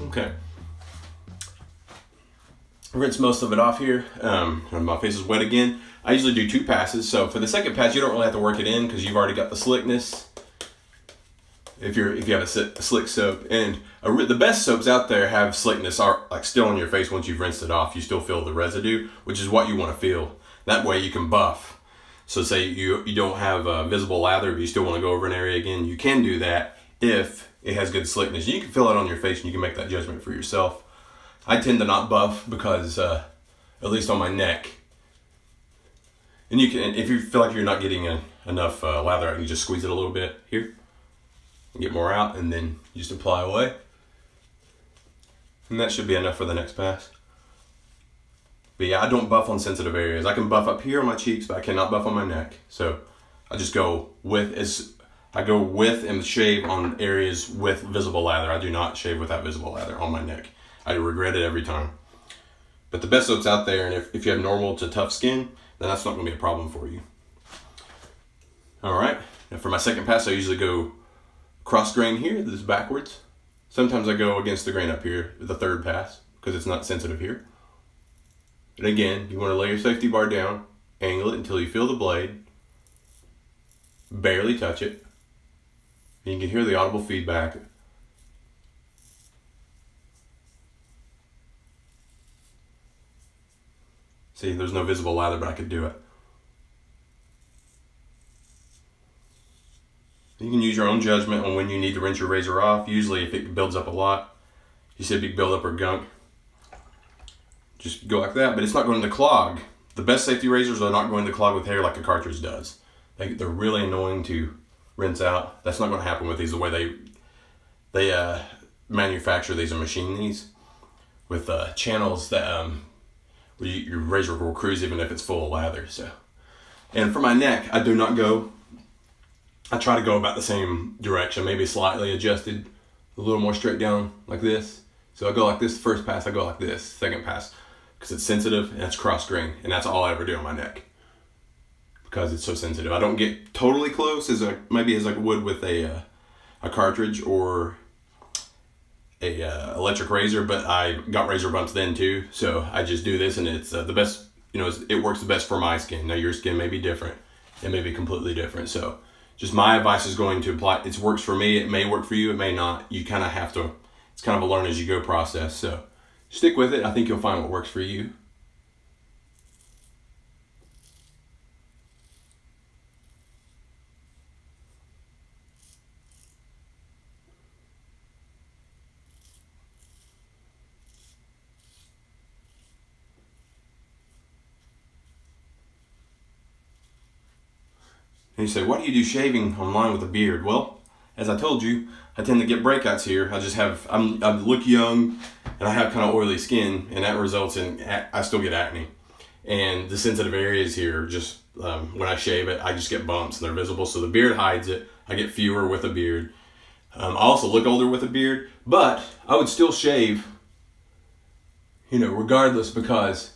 Okay. Rinse most of it off here. My face is wet again. I usually do 2 passes. So for the second pass, you don't really have to work it in because you've already got the slickness. If you have a slick soap, and the best soaps out there have slickness are like still on your face once you've rinsed it off. You still feel the residue, which is what you want to feel. That way you can buff. So say you don't have visible lather, but you still want to go over an area again. You can do that if it has good slickness. You can feel it on your face, and you can make that judgment for yourself. I tend to not buff because, at least on my neck, and you can, if you feel like you're not getting enough lather out, you just squeeze it a little bit here, and get more out, and then you just apply away. And that should be enough for the next pass. But yeah, I don't buff on sensitive areas. I can buff up here on my cheeks, but I cannot buff on my neck. So I just go with and shave on areas with visible lather. I do not shave without visible lather on my neck. I regret it every time. But the best soaps out there, and if you have normal to tough skin, then that's not going to be a problem for you. All right. Now for my second pass, I usually go cross grain here. This is backwards. Sometimes I go against the grain up here, the third pass, because it's not sensitive here. And again, you want to lay your safety bar down, angle it until you feel the blade, barely touch it, and you can hear the audible feedback. See, there's no visible lather, but I could do it. You can use your own judgment on when you need to rinse your razor off. Usually if it builds up a lot, you see a big buildup or gunk, just go like that, but it's not going to clog. The best safety razors are not going to clog with hair like a cartridge does. They're really annoying to rinse out. That's not going to happen with these, the way they manufacture these and machine these with channels that your razor will cruise even if it's full of lather. So, and for my neck, I try to go about the same direction, maybe slightly adjusted, a little more straight down like this. So I go like this first pass, I go like this second pass, because it's sensitive and it's cross grain, and that's all I ever do on my neck because it's so sensitive. I don't get totally close as I would with a cartridge or a electric razor, but I got razor bumps then too, so I just do this, and it's the best. It works the best for my skin. Now your skin may be different, it may be completely different. So just my advice is going to apply. It works for me. It may work for you. It may not. You kind of have to. It's kind of a learn as you go process. So stick with it. I think you'll find what works for you. And you say, why do you do shaving online with a beard? Well, as I told you, I tend to get breakouts here. I look young, and I have kind of oily skin, and that results in, I still get acne. And the sensitive areas here, just when I shave it, I just get bumps, and they're visible. So the beard hides it. I get fewer with a beard. I also look older with a beard, but I would still shave, regardless, because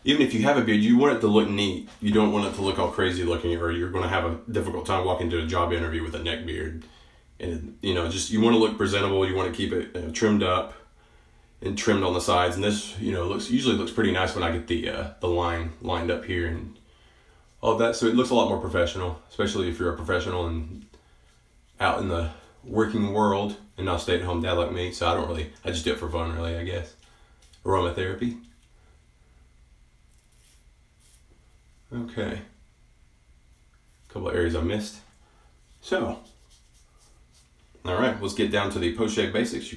even if you have a beard, you want it to look neat. You don't want it to look all crazy looking, or you're going to have a difficult time walking to a job interview with a neck beard. And you want to look presentable. You want to keep it trimmed up and trimmed on the sides. And this, usually looks pretty nice when I get the line lined up here and all of that. So it looks a lot more professional, especially if you're a professional and out in the working world and not a stay-at-home dad like me. So I just do it for fun, really, I guess. Aromatherapy. Okay. A couple of areas I missed. So, all right, let's get down to the post-shave basics.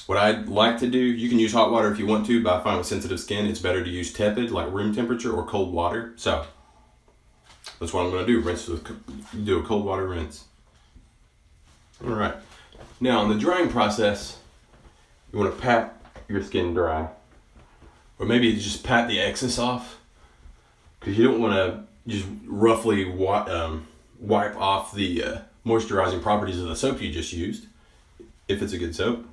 What I'd like to do, you can use hot water if you want to, but I find with sensitive skin, it's better to use tepid, like room temperature, or cold water. So, that's what I'm going to do. Do a cold water rinse. All right. Now, in the drying process, you want to pat your skin dry. Or maybe just pat the excess off, because you don't want to just roughly wipe off the moisturizing properties of the soap you just used, if it's a good soap.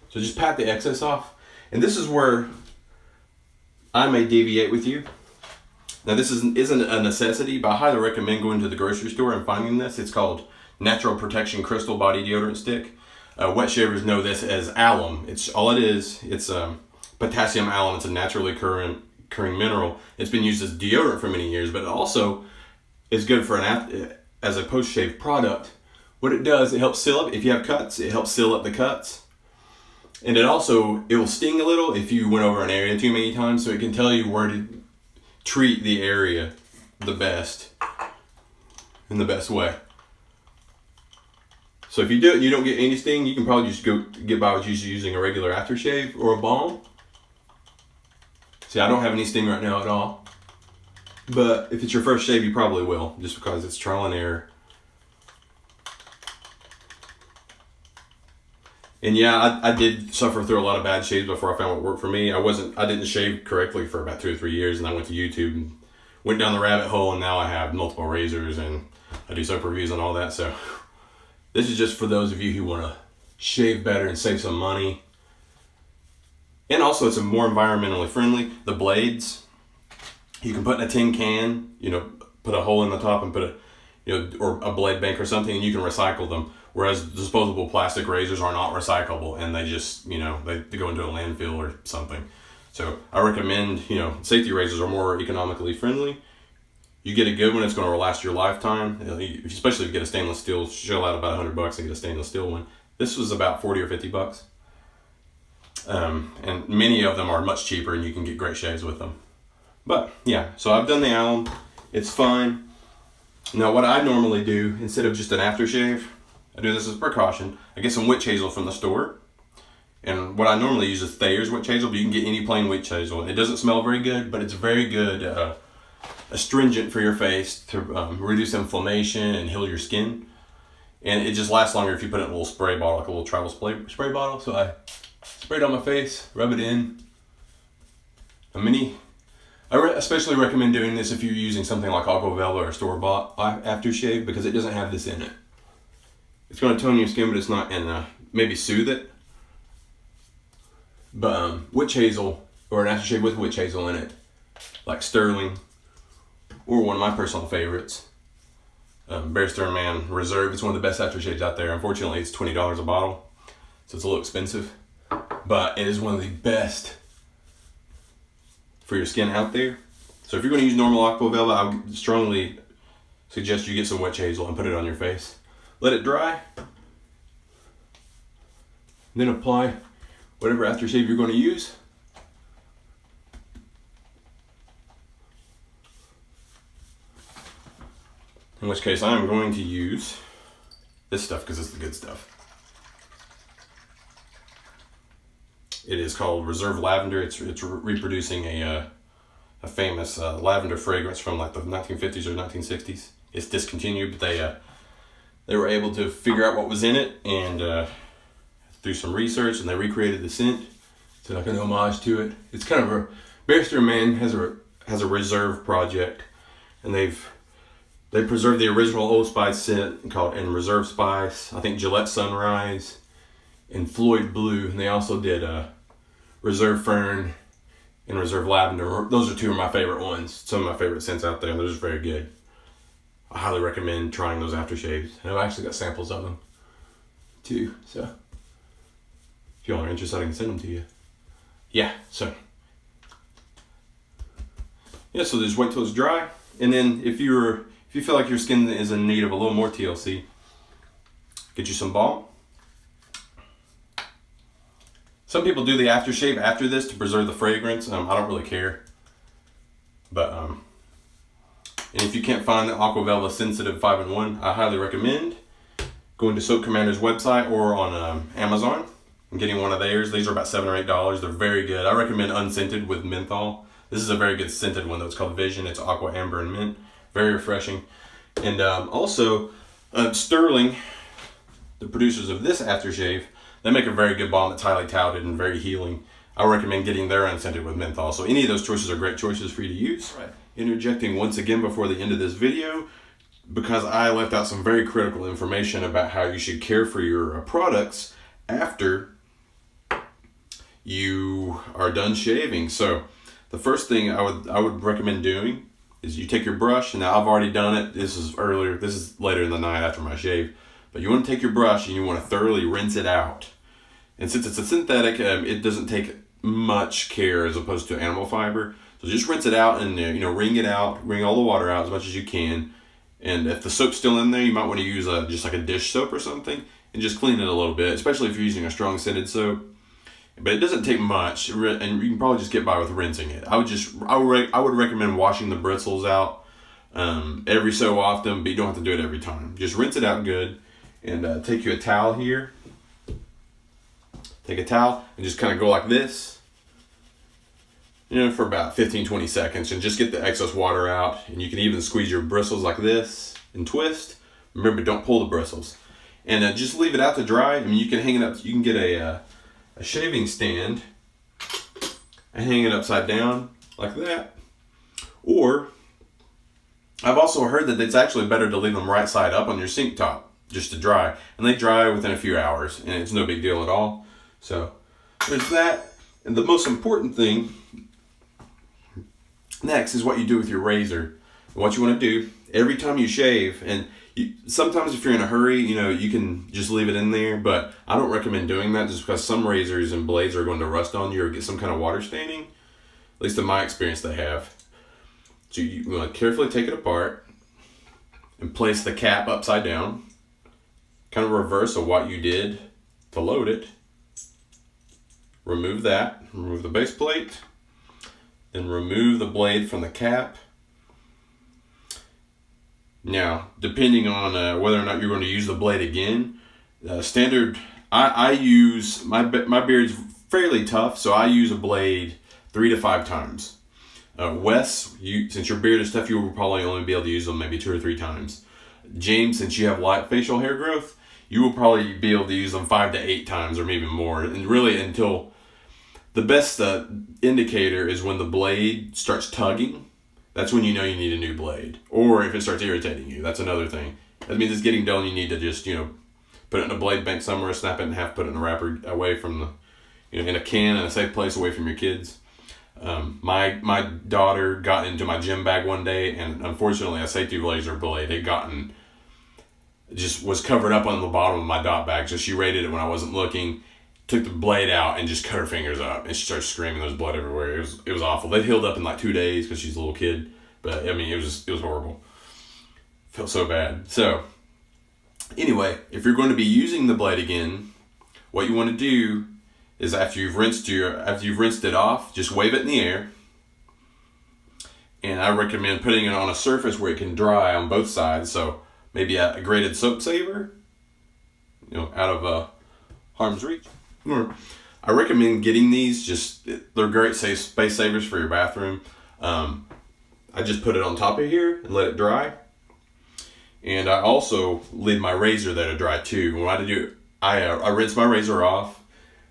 So just pat the excess off. And this is where I may deviate with you. Now this isn't a necessity, but I highly recommend going to the grocery store and finding this. It's called Natural Protection Crystal Body Deodorant Stick. Wet shavers know this as alum. It's all it is. It's potassium alum. It's a naturally occurring mineral. It's been used as deodorant for many years, but it also is good for as a post-shave product. What it does, it helps seal up. If you have cuts, it helps seal up the cuts. And it will sting a little if you went over an area too many times, so it can tell you where to treat the area the best, in the best way. So if you do it and you don't get any sting, you can probably just go get by with using a regular aftershave or a balm. See, I don't have any sting right now at all. But if it's your first shave, you probably will, just because it's trial and error. And yeah, I did suffer through a lot of bad shaves before I found what worked for me. I didn't shave correctly for about 2 or 3 years, and I went to YouTube and went down the rabbit hole, and now I have multiple razors and I do soap reviews and all that. So this is just for those of you who want to shave better and save some money. And also it's more environmentally friendly. The blades, you can put in a tin can, put a hole in the top and put or a blade bank or something, and you can recycle them. Whereas disposable plastic razors are not recyclable, and they just, they go into a landfill or something. So I recommend, safety razors are more economically friendly. You get a good one, it's going to last your lifetime. Especially if you get a stainless steel, shell out about $100 and get a stainless steel one. This was about 40 or 50 bucks. And many of them are much cheaper, and you can get great shaves with them. But yeah, so I've done the alum. It's fine. Now what I normally do, instead of just an aftershave, I do this as a precaution. I get some witch hazel from the store. And what I normally use is Thayer's witch hazel, but you can get any plain witch hazel. It doesn't smell very good, but it's very good astringent for your face to reduce inflammation and heal your skin. And it just lasts longer if you put it in a little spray bottle, like a little travel spray bottle. So I spray it on my face, rub it in. I especially recommend doing this if you're using something like Aqua Velva or store-bought aftershave, because it doesn't have this in it. It's going to tone your skin, but it's not, and maybe soothe it. But witch hazel, or an aftershave with witch hazel in it, like Sterling, or one of my personal favorites, Bear Stearns Man Reserve. It's one of the best aftershaves out there. Unfortunately, it's $20 a bottle, so it's a little expensive. But it is one of the best for your skin out there. So if you're going to use normal Aqua Velva, I would strongly suggest you get some witch hazel and put it on your face. Let it dry, then apply whatever aftershave you're going to use. In which case I'm going to use this stuff because it's the good stuff. It is called Reserve Lavender. It's reproducing a famous lavender fragrance from like the 1950s or 1960s. It's discontinued, but they were able to figure out what was in it, and through some research, and they recreated the scent. It's like an homage to it. It's kind of Bear Stearns Man has a reserve project, and they preserved the original Old Spice scent called and Reserve Spice. I think Gillette Sunrise and Floyd Blue, and they also did Reserve Fern and Reserve Lavender. Those are two of my favorite ones. Some of my favorite scents out there, and they're just very good. I highly recommend trying those aftershaves. And I've actually got samples of them too, so if y'all are interested, I can send them to you. So just wait till it's dry, and then if you feel like your skin is in need of a little more TLC, get you some balm. Some people do the aftershave after this to preserve the fragrance. I don't really care, but and if you can't find the Aqua Velva Sensitive 5-in-1, I highly recommend going to Soap Commander's website or on Amazon and getting one of theirs. These are about $7 or $8. They're very good. I recommend unscented with menthol. This is a very good scented one though. It's called Vision. It's aqua, amber, and mint. Very refreshing. And also, Sterling, the producers of this aftershave, they make a very good balm that's highly touted and very healing. I recommend getting their unscented with menthol. So any of those choices are great choices for you to use. Right. Interjecting once again before the end of this video, because I left out some very critical information about how you should care for your products after you are done shaving. So the first thing I would recommend doing is you take your brush, and now I've already done it. This is later in the night after my shave, But you want to take your brush and you want to thoroughly rinse it out. And since it's a synthetic, it doesn't take much care as opposed to animal fiber. So just rinse it out and wring it out, wring all the water out as much as you can. And if the soap's still in there, you might want to use just like a dish soap or something and just clean it a little bit, especially if you're using a strong scented soap. But it doesn't take much, and you can probably just get by with rinsing it. I would recommend washing the bristles out every so often, but you don't have to do it every time. Just rinse it out good, and take you a towel here. Take a towel and just kind of go like this, for about 15-20 seconds, and just get the excess water out. And you can even squeeze your bristles like this and twist. Remember, don't pull the bristles, and just leave it out to dry. I mean, you can hang it up. You can get a shaving stand and hang it upside down like that. Or I've also heard that it's actually better to leave them right side up on your sink top just to dry. And they dry within a few hours and it's no big deal at all. So there's that. And the most important thing next is what you do with your razor. And what you want to do every time you shave, and sometimes if you're in a hurry, you can just leave it in there, but I don't recommend doing that just because some razors and blades are going to rust on you or get some kind of water staining. At least in my experience they have. So you want to carefully take it apart and place the cap upside down. Kind of reverse of what you did to load it. Remove that. Remove the base plate. Then remove the blade from the cap. Now, depending on whether or not you're going to use the blade again, standard, I use, my beard's fairly tough, so I use a blade 3 to 5 times. Wes, since your beard is tough, you will probably only be able to use them maybe 2 or 3 times. James, since you have light facial hair growth, you will probably be able to use them 5 to 8 times or maybe more. And really until the best indicator is when the blade starts tugging. That's when you know you need a new blade. Or if it starts irritating you, that's another thing. That means it's getting dull and you need to just, put it in a blade bank somewhere, snap it in half, put it in a wrapper away from the, in a can in a safe place away from your kids. My daughter got into my gym bag one day, and unfortunately a safety laser blade had was covered up on the bottom of my dot bag. So she raided it when I wasn't looking, took the blade out and just cut her fingers up, and she started screaming. There was blood everywhere. It was awful. They healed up in like 2 days because she's a little kid, but I mean it was horrible. Felt so bad. So anyway, if you're going to be using the blade again, what you want to do is after you've rinsed it off, just wave it in the air. And I recommend putting it on a surface where it can dry on both sides. So maybe a grated soap saver, out of harm's reach. I recommend getting these. They're great space savers for your bathroom. I just put it on top of here and let it dry. And I also leave my razor there to dry too. When I do, I rinse my razor off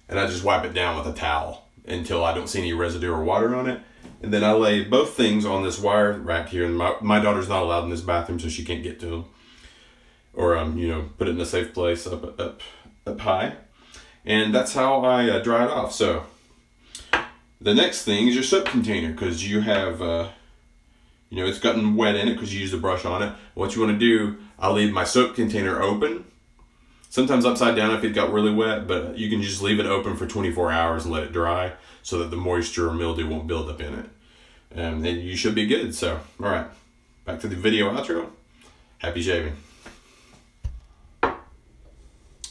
and I just wipe it down with a towel until I don't see any residue or water on it. And then I lay both things on this wire rack here. And my daughter's not allowed in this bathroom, so she can't get to them. Or put it in a safe place up high. And that's how I dry it off. So the next thing is your soap container, because you have, it's gotten wet in it because you used a brush on it. What you want to do, I'll leave my soap container open, sometimes upside down if it got really wet, but you can just leave it open for 24 hours and let it dry so that the moisture or mildew won't build up in it. And then you should be good. So, all right, back to the video outro. Happy shaving.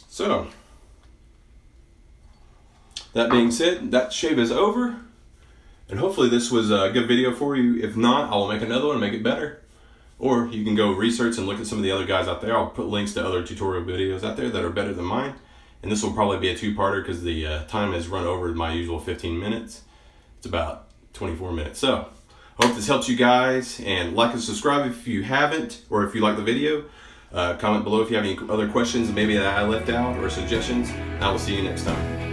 So, that being said, that shave is over, and hopefully this was a good video for you. If not, I'll make another one and make it better. Or you can go research and look at some of the other guys out there. I'll put links to other tutorial videos out there that are better than mine. And this will probably be a 2-parter because the time has run over my usual 15 minutes. It's about 24 minutes. So, I hope this helps you guys, and like and subscribe if you haven't, or if you like the video. Comment below if you have any other questions maybe that I left out or suggestions. And I will see you next time.